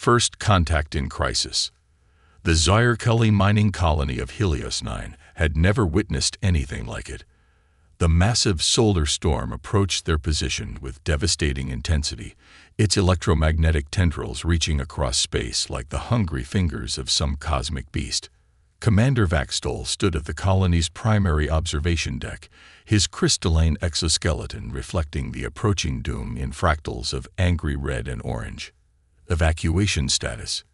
First contact in crisis. The Zircali mining colony of Helios 9 had never witnessed anything like it. The massive solar storm approached their position with devastating intensity, its electromagnetic tendrils reaching across space like the hungry fingers of some cosmic beast. Commander Vaxtol stood at the colony's primary observation deck, his crystalline exoskeleton reflecting the approaching doom in fractals of angry red and orange. Evacuation status.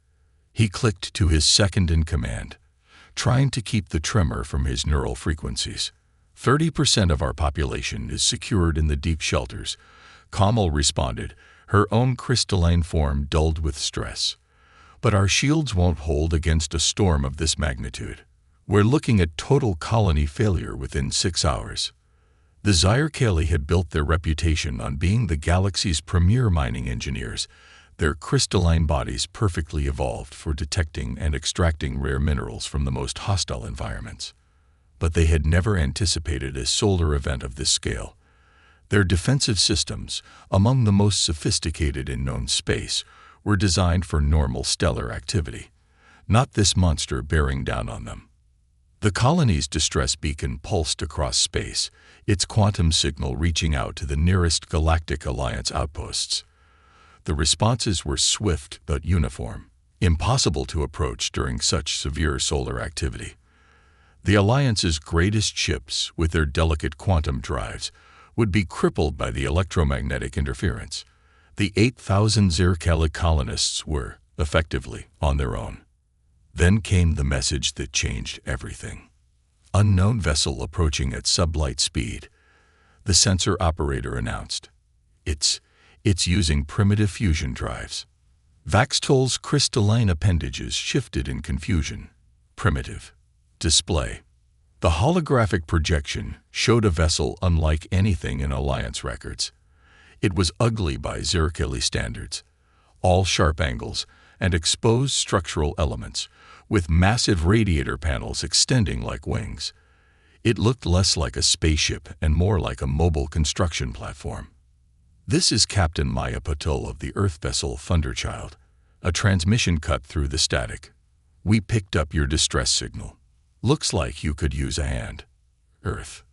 He clicked to his second-in-command, trying to keep the tremor from his neural frequencies. 30% of our population is secured in the deep shelters, Kamal responded, her own crystalline form dulled with stress. But our shields won't hold against a storm of this magnitude. We're looking at total colony failure within 6 hours. The Zircali had built their reputation on being the galaxy's premier mining engineers, their crystalline bodies perfectly evolved for detecting and extracting rare minerals from the most hostile environments. But they had never anticipated a solar event of this scale. Their defensive systems, among the most sophisticated in known space, were designed for normal stellar activity, not this monster bearing down on them. The colony's distress beacon pulsed across space, its quantum signal reaching out to the nearest Galactic Alliance outposts. The responses were swift but uniform, impossible to approach during such severe solar activity. The Alliance's greatest ships, with their delicate quantum drives, would be crippled by the electromagnetic interference. The 8,000 Zircali colonists were, effectively, on their own. Then came the message that changed everything. Unknown vessel approaching at sublight speed. The sensor operator announced. It's using primitive fusion drives. Vaxtol's crystalline appendages shifted in confusion. Primitive. Display. The holographic projection showed a vessel unlike anything in Alliance records. It was ugly by Zircali standards, all sharp angles and exposed structural elements, with massive radiator panels extending like wings. It looked less like a spaceship and more like a mobile construction platform. "This is Captain Maya Patul of the Earth vessel Thunderchild." A transmission cut through the static. "We picked up your distress signal. Looks like you could use a hand." Earth.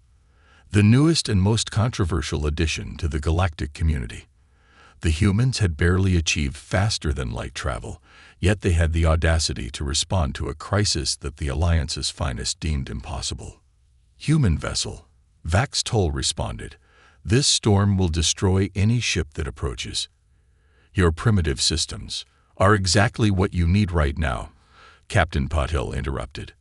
The newest and most controversial addition to the galactic community. The humans had barely achieved faster-than-light travel, yet they had the audacity to respond to a crisis that the Alliance's finest deemed impossible. "Human vessel," Vaxtol responded. "This storm will destroy any ship that approaches. Your primitive systems are exactly what you need right now," Captain Patil interrupted.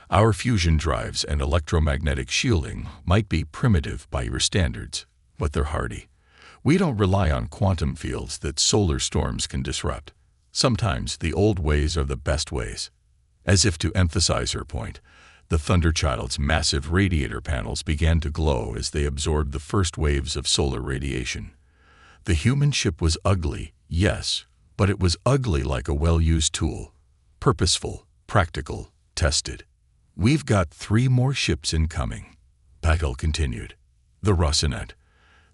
"Our fusion drives and electromagnetic shielding might be primitive by your standards, but they're hardy. We don't rely on quantum fields that solar storms can disrupt. Sometimes the old ways are the best ways." As if to emphasize her point, the Thunderchild's massive radiator panels began to glow as they absorbed the first waves of solar radiation. The human ship was ugly, yes, but it was ugly like a well-used tool. Purposeful, practical, tested. "We've got 3 more ships incoming," Patil continued. "The Rossinet,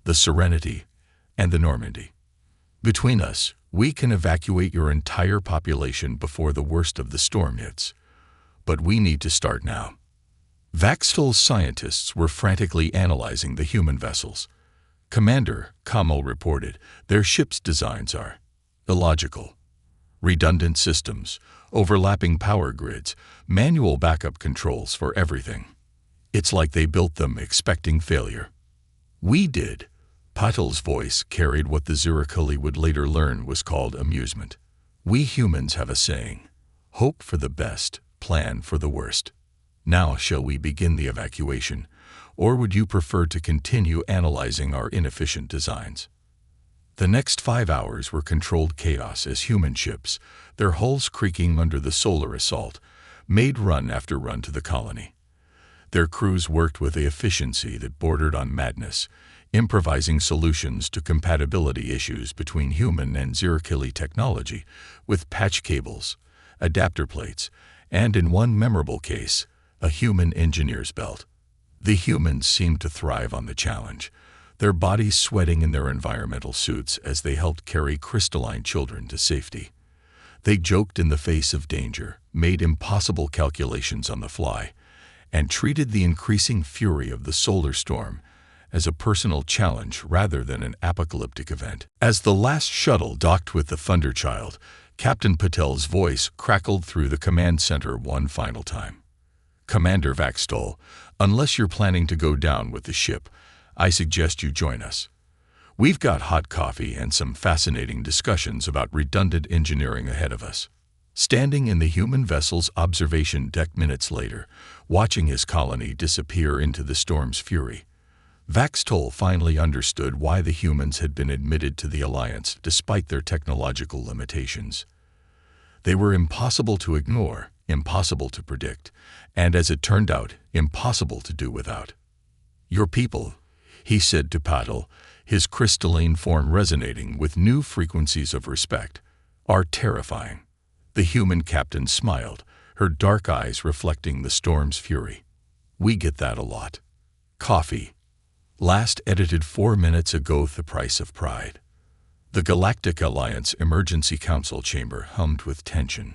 the Serenity, and the Normandy. Between us, we can evacuate your entire population before the worst of the storm hits. But we need to start now." Vaxtol's scientists were frantically analyzing the human vessels. "Commander," Kamal reported, "their ship's designs are illogical. Redundant systems, overlapping power grids, manual backup controls for everything. It's like they built them expecting failure." "We did." Patil's voice carried what the Zircali would later learn was called amusement. "We humans have a saying, hope for the best, plan for the worst. Now shall we begin the evacuation, or would you prefer to continue analyzing our inefficient designs?" The next 5 hours were controlled chaos as human ships, their hulls creaking under the solar assault, made run after run to the colony. Their crews worked with a efficiency that bordered on madness, improvising solutions to compatibility issues between human and Zircali technology with patch cables, adapter plates, and in one memorable case, a human engineer's belt. The humans seemed to thrive on the challenge, their bodies sweating in their environmental suits as they helped carry crystalline children to safety. They joked in the face of danger, made impossible calculations on the fly, and treated the increasing fury of the solar storm as a personal challenge rather than an apocalyptic event. As the last shuttle docked with the Thunderchild, Captain Patel's voice crackled through the command center one final time. "Commander Vaxtol, unless you're planning to go down with the ship, I suggest you join us. We've got hot coffee and some fascinating discussions about redundant engineering ahead of us." Standing in the human vessel's observation deck minutes later, watching his colony disappear into the storm's fury, Vaxtol finally understood why the humans had been admitted to the Alliance despite their technological limitations. They were impossible to ignore, impossible to predict, and as it turned out, impossible to do without. "Your people," he said to Patel, his crystalline form resonating with new frequencies of respect, "are terrifying." The human captain smiled, her dark eyes reflecting the storm's fury. "We get that a lot." Coffee. Last edited 4 minutes ago. The price of pride. The Galactic Alliance Emergency Council chamber hummed with tension.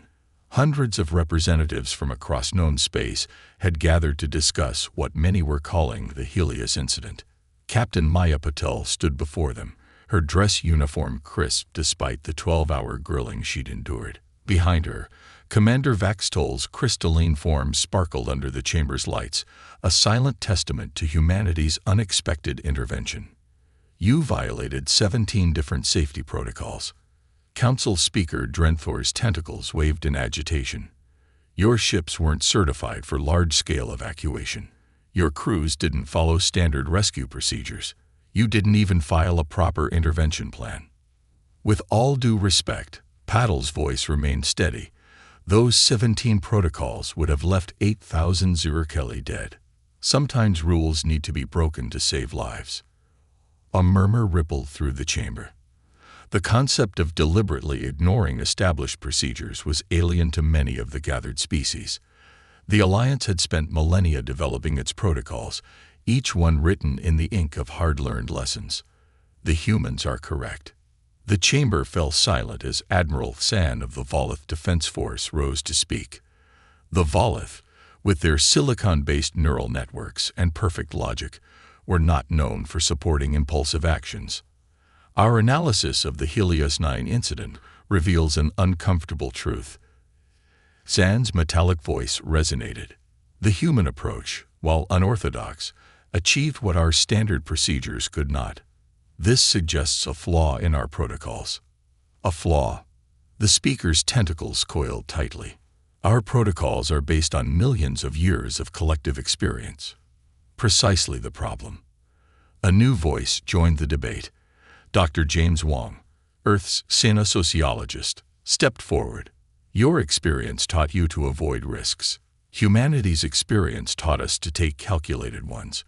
Hundreds of representatives from across known space had gathered to discuss what many were calling the Helios incident. Captain Maya Patel stood before them, her dress uniform crisp despite the 12-hour grilling she'd endured. Behind her, Commander Vaxtol's crystalline form sparkled under the chamber's lights, a silent testament to humanity's unexpected intervention. "You violated 17 different safety protocols." Council Speaker Drenthor's tentacles waved in agitation. "Your ships weren't certified for large-scale evacuation. Your crews didn't follow standard rescue procedures. You didn't even file a proper intervention plan." With all due respect, Patel's voice remained steady. Those 17 protocols would have left 8,000 Zurkelli dead. Sometimes rules need to be broken to save lives. A murmur rippled through the chamber. The concept of deliberately ignoring established procedures was alien to many of the gathered species. The Alliance had spent millennia developing its protocols, each one written in the ink of hard-learned lessons. The humans are correct. The chamber fell silent as Admiral San of the Volith Defense Force rose to speak. The Volith, with their silicon-based neural networks and perfect logic, were not known for supporting impulsive actions. "Our analysis of the Helios 9 incident reveals an uncomfortable truth." San's metallic voice resonated. "The human approach, while unorthodox, achieved what our standard procedures could not. This suggests a flaw in our protocols." "A flaw?" The speaker's tentacles coiled tightly. "Our protocols are based on millions of years of collective experience." "Precisely the problem." A new voice joined the debate. Dr. James Wong, Earth's sociologist, stepped forward. "Your experience taught you to avoid risks. Humanity's experience taught us to take calculated ones.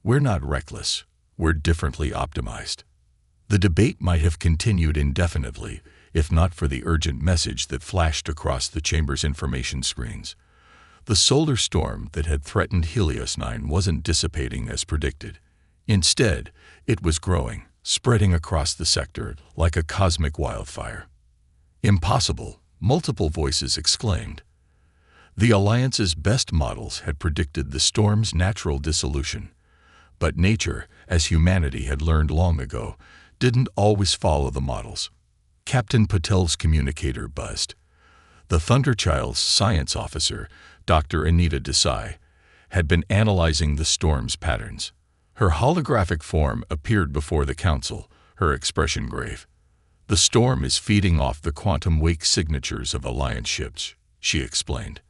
We're not reckless. We're differently optimized." The debate might have continued indefinitely, if not for the urgent message that flashed across the chamber's information screens. The solar storm that had threatened Helios 9 wasn't dissipating as predicted. Instead, it was growing, spreading across the sector like a cosmic wildfire. "Impossible," multiple voices exclaimed. The Alliance's best models had predicted the storm's natural dissolution. But nature, as humanity had learned long ago, didn't always follow the models. Captain Patel's communicator buzzed. The Thunderchild's science officer, Dr. Anita Desai, had been analyzing the storm's patterns. Her holographic form appeared before the council, her expression grave. "The storm is feeding off the quantum wake signatures of Alliance ships," she explained.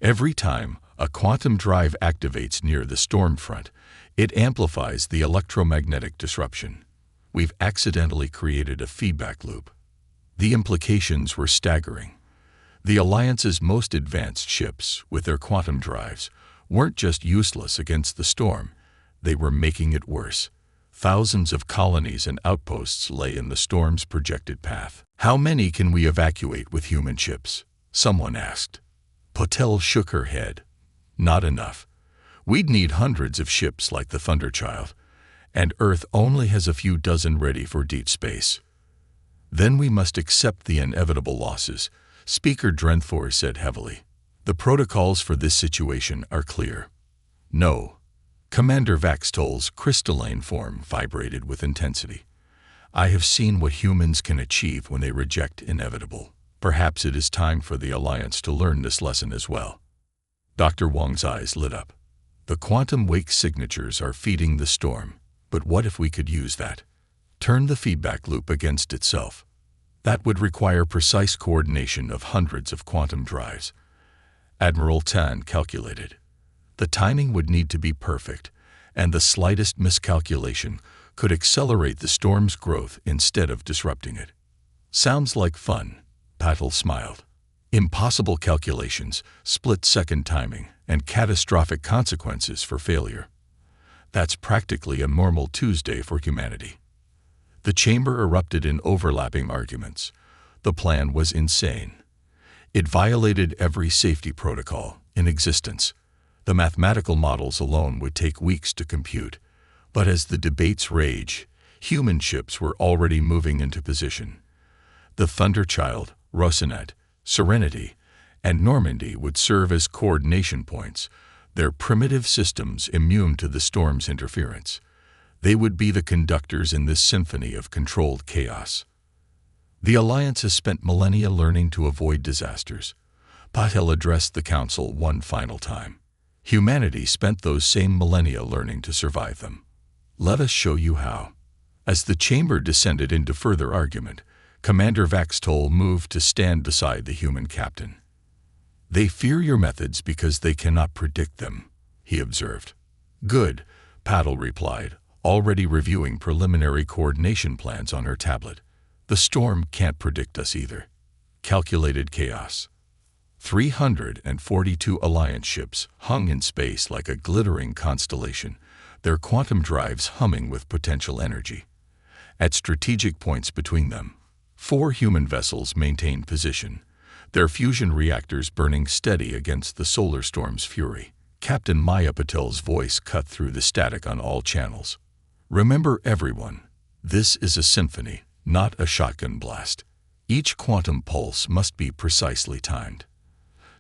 "Every time a quantum drive activates near the storm front, it amplifies the electromagnetic disruption. We've accidentally created a feedback loop." The implications were staggering. The Alliance's most advanced ships, with their quantum drives, weren't just useless against the storm, they were making it worse. Thousands of colonies and outposts lay in the storm's projected path. "How many can we evacuate with human ships?" someone asked. Patel shook her head. "Not enough. We'd need hundreds of ships like the Thunderchild, and Earth only has a few dozen ready for deep space. Then we must accept the inevitable losses, Speaker Drenthor said heavily. The protocols for this situation are clear. No. Commander Vaxtol's crystalline form vibrated with intensity. I have seen what humans can achieve when they reject inevitable. Perhaps it is time for the Alliance to learn this lesson as well. Dr. Wong's eyes lit up. The quantum wake signatures are feeding the storm, but what if we could use that? Turn the feedback loop against itself. That would require precise coordination of hundreds of quantum drives. Admiral Tan calculated. The timing would need to be perfect, and the slightest miscalculation could accelerate the storm's growth instead of disrupting it. Sounds like fun, Patel smiled. Impossible calculations, split-second timing, and catastrophic consequences for failure. That's practically a normal Tuesday for humanity. The chamber erupted in overlapping arguments. The plan was insane. It violated every safety protocol in existence. The mathematical models alone would take weeks to compute, but as the debates rage, human ships were already moving into position. The Thunderchild, Rossinet, Serenity, and Normandy would serve as coordination points, their primitive systems immune to the storm's interference. They would be the conductors in this symphony of controlled chaos. The Alliance has spent millennia learning to avoid disasters. Patel addressed the Council one final time. Humanity spent those same millennia learning to survive them. Let us show you how. As the chamber descended into further argument, Commander Vaxtol moved to stand beside the human captain. They fear your methods because they cannot predict them, he observed. Good, Patel replied, already reviewing preliminary coordination plans on her tablet. The storm can't predict us either. Calculated chaos. 342 Alliance ships hung in space like a glittering constellation, their quantum drives humming with potential energy. At strategic points between them, 4 human vessels maintained position, their fusion reactors burning steady against the solar storm's fury. Captain Maya Patel's voice cut through the static on all channels. Remember, everyone, this is a symphony, not a shotgun blast. Each quantum pulse must be precisely timed.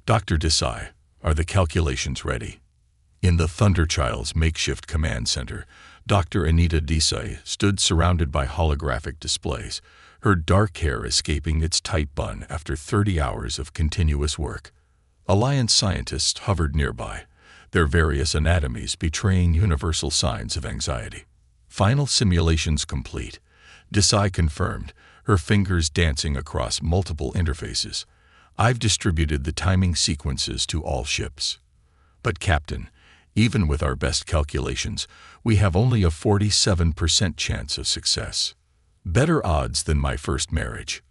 Dr. Desai, are the calculations ready? In the Thunderchild's makeshift command center, Dr. Anita Desai stood surrounded by holographic displays, her dark hair escaping its tight bun after 30 hours of continuous work. Alliance scientists hovered nearby, their various anatomies betraying universal signs of anxiety. Final simulations complete, Desai confirmed, her fingers dancing across multiple interfaces. I've distributed the timing sequences to all ships. But Captain, even with our best calculations, we have only a 47% chance of success. Better odds than my first marriage,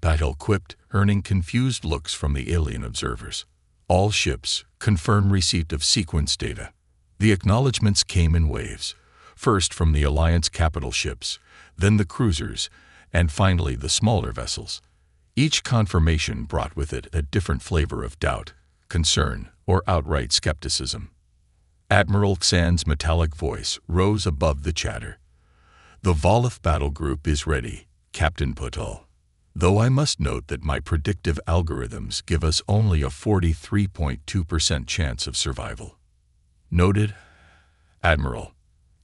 Patel quipped, earning confused looks from the alien observers. All ships confirm receipt of sequence data. The acknowledgments came in waves, first from the Alliance capital ships, then the cruisers, and finally the smaller vessels. Each confirmation brought with it a different flavor of doubt, concern, or outright skepticism. Admiral Xan's metallic voice rose above the chatter. The Volith battle group is ready, Captain Patel. Though I must note that my predictive algorithms give us only a 43.2% chance of survival. Noted, Admiral.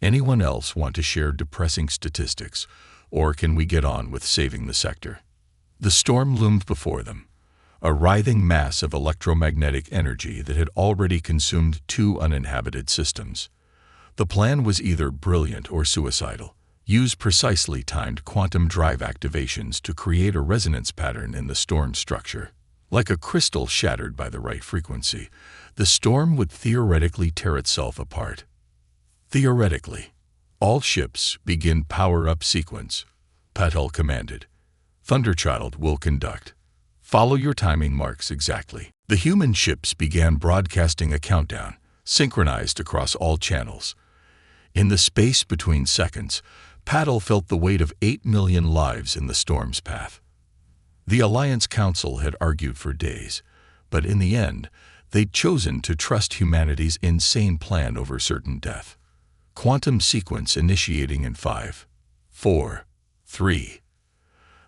Anyone else want to share depressing statistics, or can we get on with saving the sector? The storm loomed before them, a writhing mass of electromagnetic energy that had already consumed 2 uninhabited systems. The plan was either brilliant or suicidal. Use precisely timed quantum drive activations to create a resonance pattern in the storm structure. Like a crystal shattered by the right frequency, the storm would theoretically tear itself apart. Theoretically. All ships begin power-up sequence, Patel commanded. Thunderchild will conduct. Follow your timing marks exactly. The human ships began broadcasting a countdown, synchronized across all channels. In the space between seconds, Patel felt the weight of 8 million lives in the storm's path. The Alliance Council had argued for days, but in the end, they'd chosen to trust humanity's insane plan over certain death. Quantum sequence initiating in 5, 4, 3.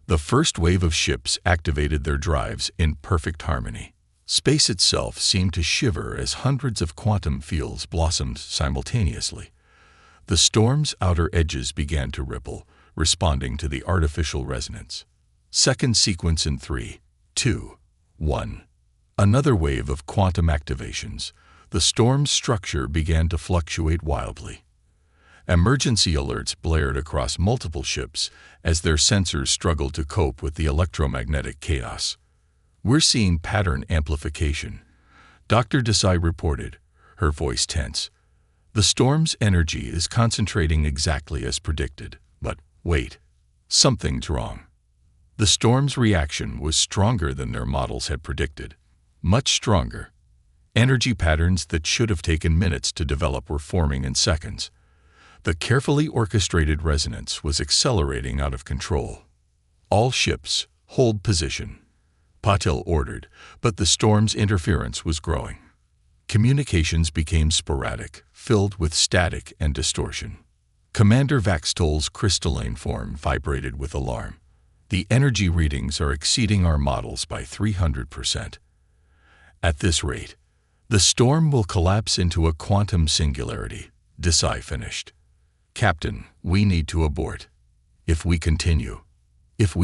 The first wave of ships activated their drives in perfect harmony. Space itself seemed to shiver as hundreds of quantum fields blossomed simultaneously. The storm's outer edges began to ripple, responding to the artificial resonance. Second sequence in 3, 2, 1. Another wave of quantum activations. The storm's structure began to fluctuate wildly. Emergency alerts blared across multiple ships as their sensors struggled to cope with the electromagnetic chaos. "We're seeing pattern amplification," Dr. Desai reported, her voice tense. "The storm's energy is concentrating exactly as predicted. But wait, something's wrong." The storm's reaction was stronger than their models had predicted. Much stronger. Energy patterns that should have taken minutes to develop were forming in seconds. The carefully orchestrated resonance was accelerating out of control. "All ships, hold position," Patel ordered, but the storm's interference was growing. Communications became sporadic, filled with static and distortion. Commander Vaxtol's crystalline form vibrated with alarm. "The energy readings are exceeding our models by 300%. At this rate, the storm will collapse into a quantum singularity," Desai finished. "Captain, we need to abort. If we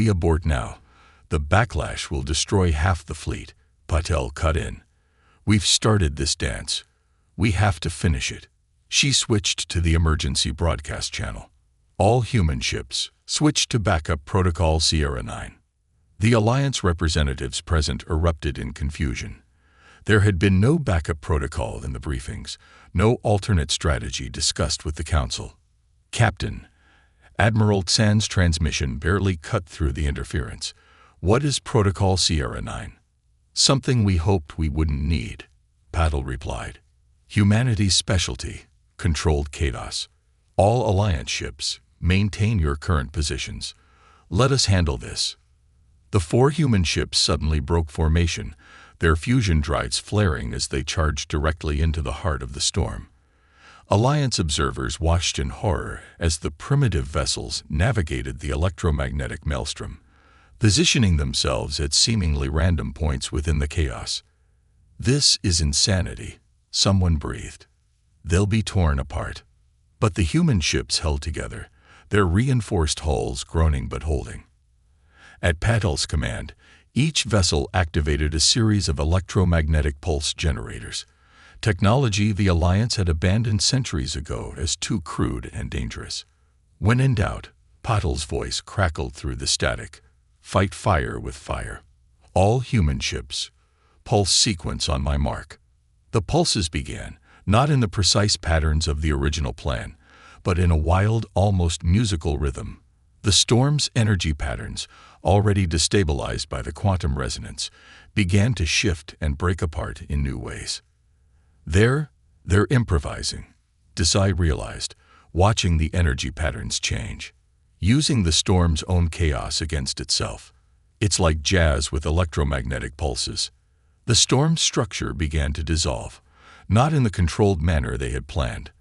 abort now, the backlash will destroy half the fleet," Patel cut in. "We've started this dance. We have to finish it." She switched to the emergency broadcast channel. "All human ships, switch to backup protocol Sierra 9. The Alliance representatives present erupted in confusion. There had been no backup protocol in the briefings, no alternate strategy discussed with the Council. "Captain," Admiral Tsan's transmission barely cut through the interference. "What is Protocol Sierra 9? "Something we hoped we wouldn't need," Patel replied. "Humanity's specialty, controlled chaos. All Alliance ships, maintain your current positions. Let us handle this." The 4 human ships suddenly broke formation, their fusion drives flaring as they charged directly into the heart of the storm. Alliance observers watched in horror as the primitive vessels navigated the electromagnetic maelstrom, positioning themselves at seemingly random points within the chaos. "This is insanity," someone breathed. "They'll be torn apart." But the human ships held together, their reinforced hulls groaning but holding. At Patel's command, each vessel activated a series of electromagnetic pulse generators, technology the Alliance had abandoned centuries ago as too crude and dangerous. "When in doubt," Patel's voice crackled through the static, "fight fire with fire. All human ships, pulse sequence on my mark." The pulses began, not in the precise patterns of the original plan, but in a wild, almost musical rhythm. The storm's energy patterns, already destabilized by the quantum resonance, began to shift and break apart in new ways. They're improvising, Desai realized, watching the energy patterns change, using the storm's own chaos against itself. It's like jazz with electromagnetic pulses. The storm's structure began to dissolve, not in the controlled manner they had planned,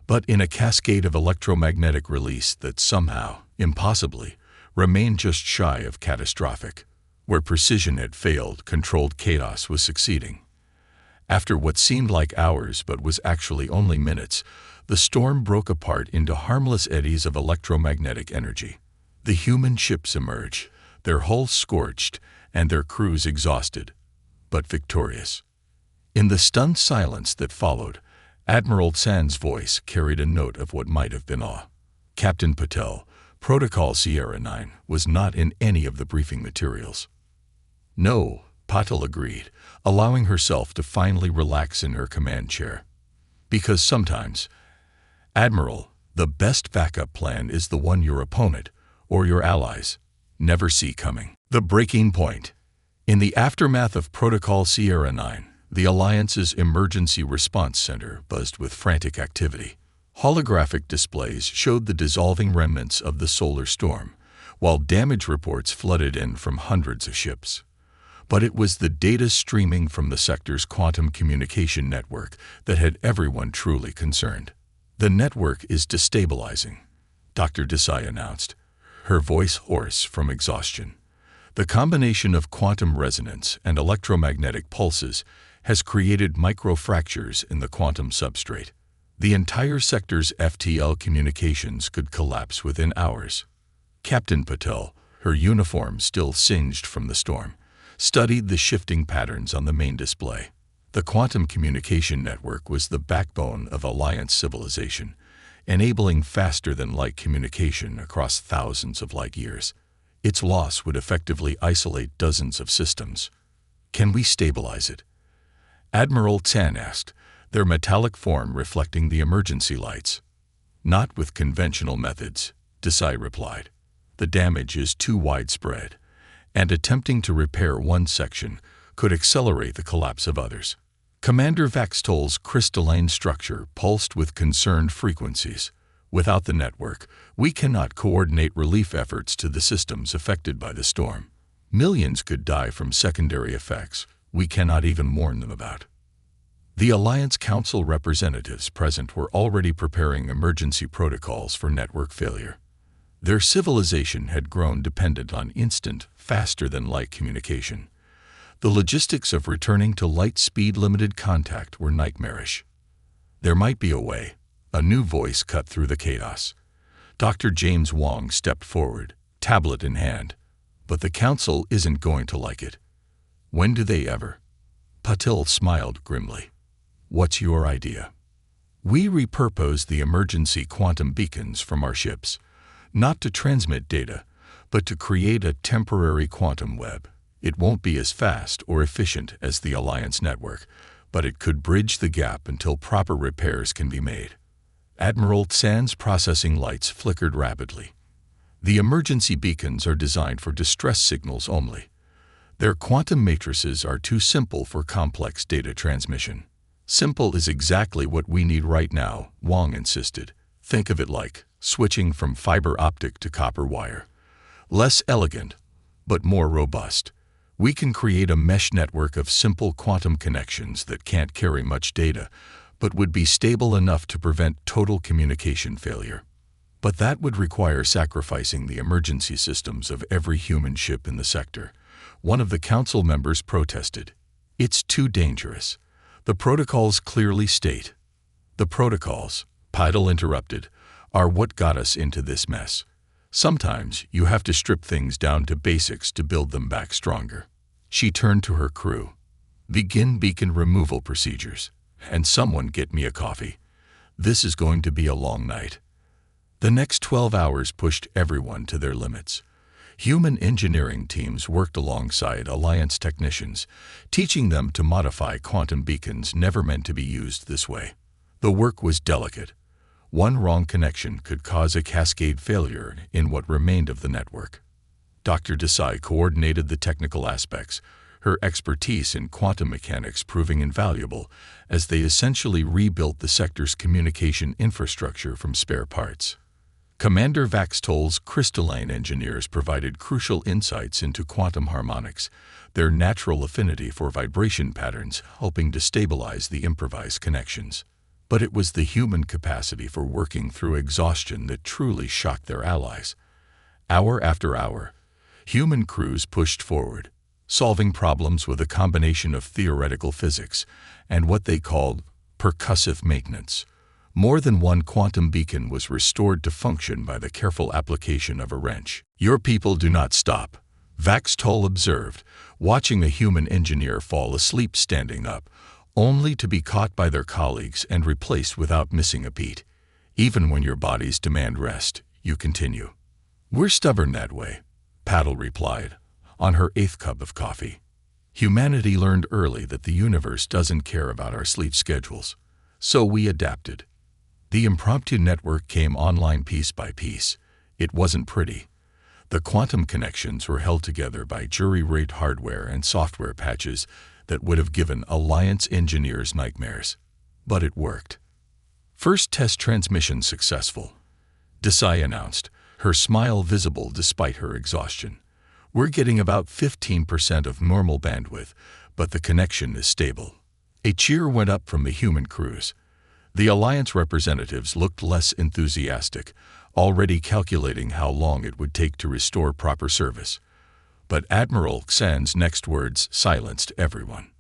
but in a cascade of electromagnetic release that somehow, impossibly, remained just shy of catastrophic. Where precision had failed, controlled chaos was succeeding. After what seemed like hours but was actually only minutes, the storm broke apart into harmless eddies of electromagnetic energy. The human ships emerged, their hulls scorched and their crews exhausted, but victorious. In the stunned silence that followed, Admiral Tsan's voice carried a note of what might have been awe. "Captain Patel, Protocol Sierra 9 was not in any of the briefing materials." "No," Patel agreed, allowing herself to finally relax in her command chair. "Because sometimes, Admiral, the best backup plan is the one your opponent, or your allies, never see coming." The breaking point. In the aftermath of Protocol Sierra 9, the Alliance's Emergency Response Center buzzed with frantic activity. Holographic displays showed the dissolving remnants of the solar storm, while damage reports flooded in from hundreds of ships. But it was the data streaming from the sector's quantum communication network that had everyone truly concerned. "The network is destabilizing," Dr. Desai announced, her voice hoarse from exhaustion. The combination of quantum resonance and electromagnetic pulses has created microfractures in the quantum substrate. The entire sector's FTL communications could collapse within hours. Captain Patel, her uniform still singed from the storm, studied the shifting patterns on the main display. The quantum communication network was the backbone of Alliance civilization, enabling faster-than-light communication across thousands of light years. Its loss would effectively isolate dozens of systems. Can we stabilize it? Admiral Tan asked, their metallic form reflecting the emergency lights. Not with conventional methods, Desai replied. The damage is too widespread, and attempting to repair one section could accelerate the collapse of others. Commander Vaxtol's crystalline structure pulsed with concerned frequencies. Without the network, we cannot coordinate relief efforts to the systems affected by the storm. Millions could die from secondary effects we cannot even warn them about. The Alliance Council representatives present were already preparing emergency protocols for network failure. Their civilization had grown dependent on instant, faster-than-light communication. The logistics of returning to light-speed limited contact were nightmarish. There might be a way. A new voice cut through the chaos. Dr. James Wong stepped forward, tablet in hand. But the Council isn't going to like it. When do they ever? Patil smiled grimly. What's your idea? We repurpose the emergency quantum beacons from our ships, not to transmit data, but to create a temporary quantum web. It won't be as fast or efficient as the Alliance network, but it could bridge the gap until proper repairs can be made. Admiral Tsan's processing lights flickered rapidly. The emergency beacons are designed for distress signals only. Their quantum matrices are too simple for complex data transmission. Simple is exactly what we need right now, Wong insisted. Think of it like switching from fiber optic to copper wire. Less elegant, but more robust. We can create a mesh network of simple quantum connections that can't carry much data, but would be stable enough to prevent total communication failure. But that would require sacrificing the emergency systems of every human ship in the sector. One of the Council members protested. It's too dangerous. The protocols clearly state. The protocols, Patil interrupted, are what got us into this mess. Sometimes you have to strip things down to basics to build them back stronger. She turned to her crew. Begin beacon removal procedures. And someone get me a coffee. This is going to be a long night. The next 12 hours pushed everyone to their limits. Human engineering teams worked alongside Alliance technicians, teaching them to modify quantum beacons never meant to be used this way. The work was delicate. One wrong connection could cause a cascade failure in what remained of the network. Dr. Desai coordinated the technical aspects, her expertise in quantum mechanics proving invaluable as they essentially rebuilt the sector's communication infrastructure from spare parts. Commander Vaxtol's crystalline engineers provided crucial insights into quantum harmonics, their natural affinity for vibration patterns helping to stabilize the improvised connections. But it was the human capacity for working through exhaustion that truly shocked their allies. Hour after hour, human crews pushed forward, solving problems with a combination of theoretical physics and what they called percussive maintenance. More than one quantum beacon was restored to function by the careful application of a wrench. Your people do not stop, Vaxtol observed, watching a human engineer fall asleep standing up, only to be caught by their colleagues and replaced without missing a beat. Even when your bodies demand rest, you continue. We're stubborn that way, Patil replied, on her 8th cup of coffee. Humanity learned early that the universe doesn't care about our sleep schedules, so we adapted. The impromptu network came online piece by piece. It wasn't pretty. The quantum connections were held together by jury-rate hardware and software patches that would have given Alliance engineers nightmares. But it worked. First test transmission successful, Desai announced, her smile visible despite her exhaustion. We're getting about 15% of normal bandwidth, but the connection is stable. A cheer went up from the human crews. The Alliance representatives looked less enthusiastic, already calculating how long it would take to restore proper service. But Admiral Xan's next words silenced everyone.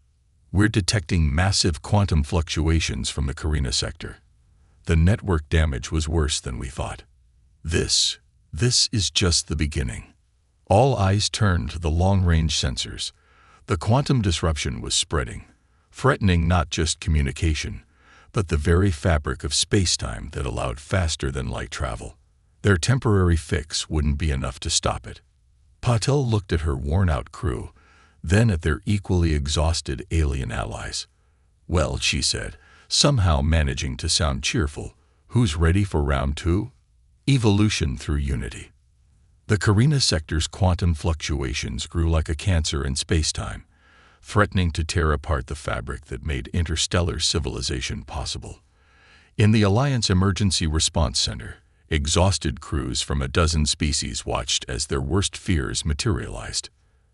"We're detecting massive quantum fluctuations from the Carina sector. The network damage was worse than we thought. This is just the beginning." All eyes turned to the long-range sensors. The quantum disruption was spreading, threatening not just communication, but the very fabric of space-time that allowed faster-than-light travel. Their temporary fix wouldn't be enough to stop it. Patel looked at her worn-out crew, then at their equally exhausted alien allies. "Well," she said, somehow managing to sound cheerful, "who's ready for round 2? Evolution through unity." The Carina sector's quantum fluctuations grew like a cancer in space-time, threatening to tear apart the fabric that made interstellar civilization possible. In the Alliance Emergency Response Center, exhausted crews from a dozen species watched as their worst fears materialized.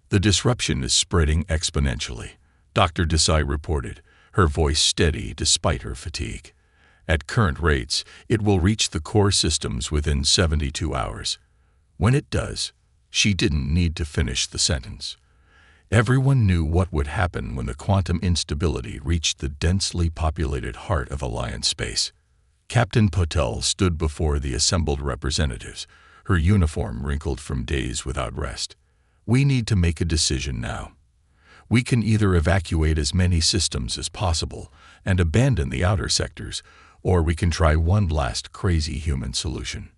"The disruption is spreading exponentially," Dr. Desai reported, her voice steady despite her fatigue. "At current rates, it will reach the core systems within 72 hours. When it does," she didn't need to finish the sentence. Everyone knew what would happen when the quantum instability reached the densely populated heart of Alliance space. Captain Patel stood before the assembled representatives, her uniform wrinkled from days without rest. "We need to make a decision now. We can either evacuate as many systems as possible and abandon the outer sectors, or we can try one last crazy human solution."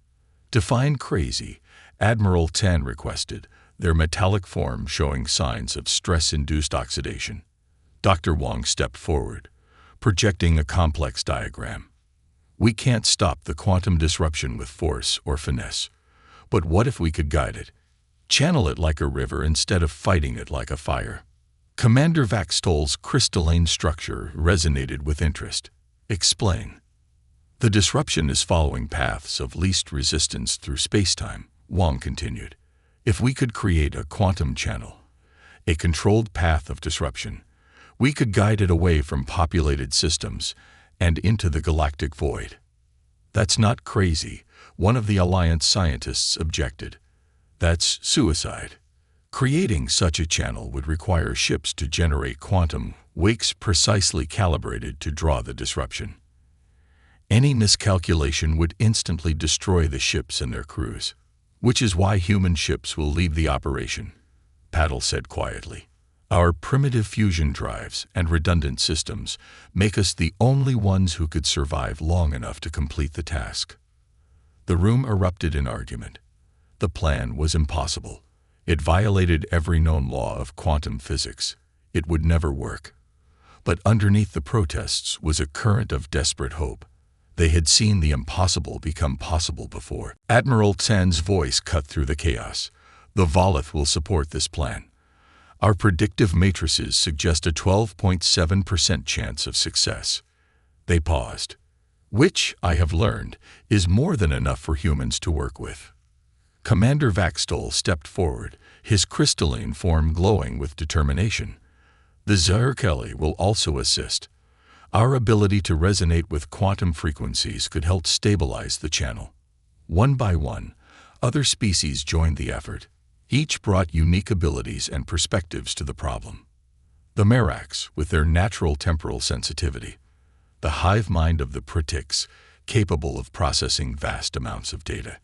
"Define crazy," Admiral Tan requested, their metallic form showing signs of stress-induced oxidation. Dr. Wong stepped forward, projecting a complex diagram. "We can't stop the quantum disruption with force or finesse. But what if we could guide it? Channel it like a river instead of fighting it like a fire." Commander Vaxtol's crystalline structure resonated with interest. "Explain." "The disruption is following paths of least resistance through space-time," Wong continued. "If we could create a quantum channel, a controlled path of disruption, we could guide it away from populated systems and into the galactic void." "That's not crazy," one of the Alliance scientists objected. "That's suicide. Creating such a channel would require ships to generate quantum wakes precisely calibrated to draw the disruption. Any miscalculation would instantly destroy the ships and their crews. Which is why human ships will leave the operation," Patel said quietly. "Our primitive fusion drives and redundant systems make us the only ones who could survive long enough to complete the task." The room erupted in argument. The plan was impossible. It violated every known law of quantum physics. It would never work. But underneath the protests was a current of desperate hope. They had seen the impossible become possible before. Admiral Tan's voice cut through the chaos. "The Volith will support this plan. Our predictive matrices suggest a 12.7% chance of success." They paused. "Which, I have learned, is more than enough for humans to work with." Commander Vaxtol stepped forward, his crystalline form glowing with determination. "The Zyrkelli will also assist. Our ability to resonate with quantum frequencies could help stabilize the channel." One by one, other species joined the effort. Each brought unique abilities and perspectives to the problem. The Merax, with their natural temporal sensitivity. The hive mind of the Pritiks, capable of processing vast amounts of data.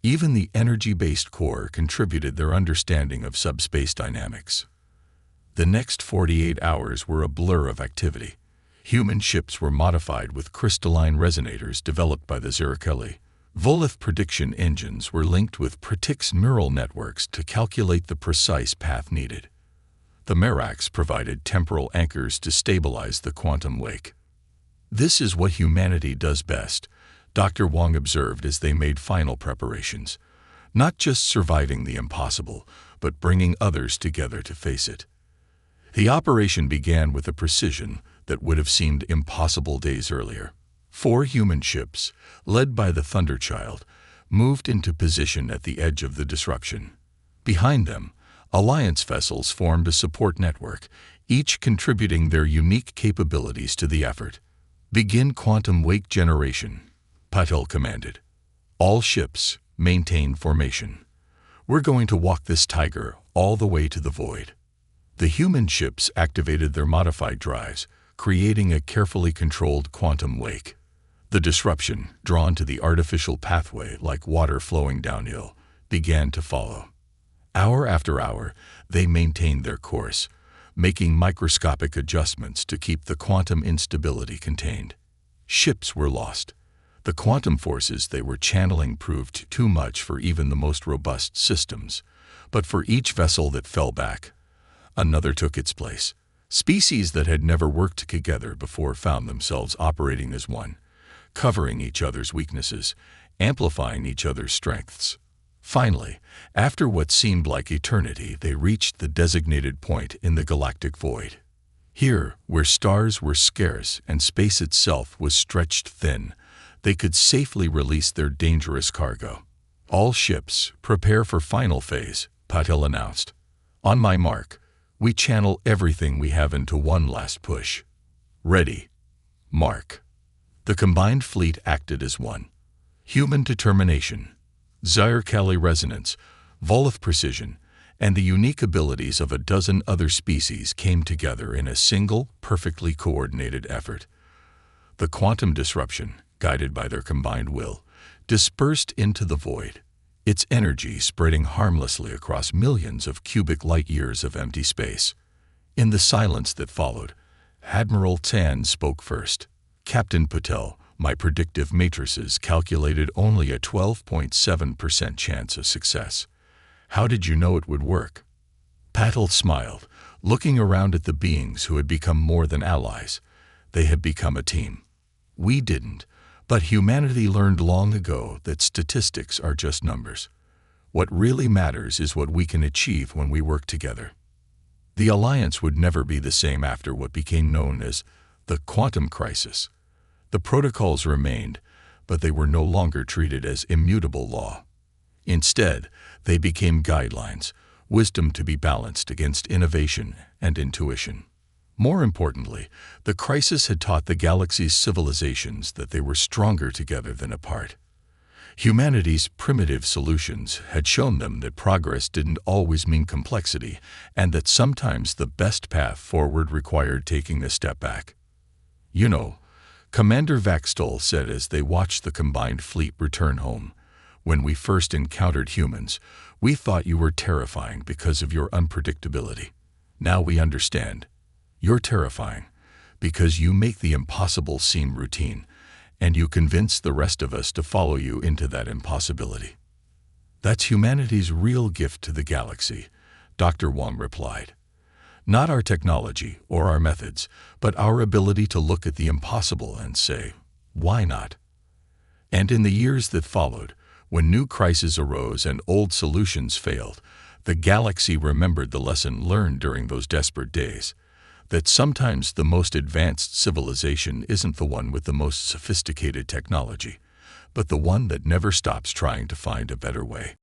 Even the energy-based core contributed their understanding of subspace dynamics. The next 48 hours were a blur of activity. Human ships were modified with crystalline resonators developed by the Zyrkelli. Volith prediction engines were linked with Pritiks neural networks to calculate the precise path needed. The Merax provided temporal anchors to stabilize the quantum wake. "This is what humanity does best," Dr. Wong observed as they made final preparations. "Not just surviving the impossible, but bringing others together to face it." The operation began with a precision that would have seemed impossible days earlier. 4 human ships, led by the Thunderchild, moved into position at the edge of the disruption. Behind them, Alliance vessels formed a support network, each contributing their unique capabilities to the effort. "Begin quantum wake generation," Patel commanded. All ships, maintain formation. We're going to walk this tiger all the way to the void. The human ships activated their modified drives, creating a carefully controlled quantum wake. The disruption, drawn to the artificial pathway like water flowing downhill, began to follow. Hour after hour, they maintained their course, making microscopic adjustments to keep the quantum instability contained. Ships were lost. The quantum forces they were channeling proved too much for even the most robust systems. But for each vessel that fell back, another took its place. Species that had never worked together before found themselves operating as one, covering each other's weaknesses, amplifying each other's strengths. Finally, after what seemed like eternity, they reached the designated point in the galactic void. Here, where stars were scarce and space itself was stretched thin, they could safely release their dangerous cargo. All ships, prepare for final phase, Patil announced. On my mark, we channel everything we have into one last push. Ready. Mark. The combined fleet acted as one. Human determination, Zyrkali resonance, Volith precision, and the unique abilities of a dozen other species came together in a single, perfectly coordinated effort. The quantum disruption, guided by their combined will, dispersed into the void, its energy spreading harmlessly across millions of cubic light-years of empty space. In the silence that followed, Admiral Tan spoke first. Captain Patel, my predictive matrices calculated only a 12.7% chance of success. How did you know it would work? Patel smiled, looking around at the beings who had become more than allies. They had become a team. We didn't, but humanity learned long ago that statistics are just numbers. What really matters is what we can achieve when we work together. The alliance would never be the same after what became known as the quantum crisis. The protocols remained, but they were no longer treated as immutable law. Instead, they became guidelines, wisdom to be balanced against innovation and intuition. More importantly, the crisis had taught the galaxy's civilizations that they were stronger together than apart. Humanity's primitive solutions had shown them that progress didn't always mean complexity, and that sometimes the best path forward required taking a step back. You know, Commander Vaxtol said as they watched the combined fleet return home, when we first encountered humans, we thought you were terrifying because of your unpredictability. Now we understand. You're terrifying because you make the impossible seem routine, and you convince the rest of us to follow you into that impossibility. That's humanity's real gift to the galaxy, Dr. Wong replied. Not our technology or our methods, but our ability to look at the impossible and say, why not? And in the years that followed, when new crises arose and old solutions failed, the galaxy remembered the lesson learned during those desperate days, that sometimes the most advanced civilization isn't the one with the most sophisticated technology, but the one that never stops trying to find a better way.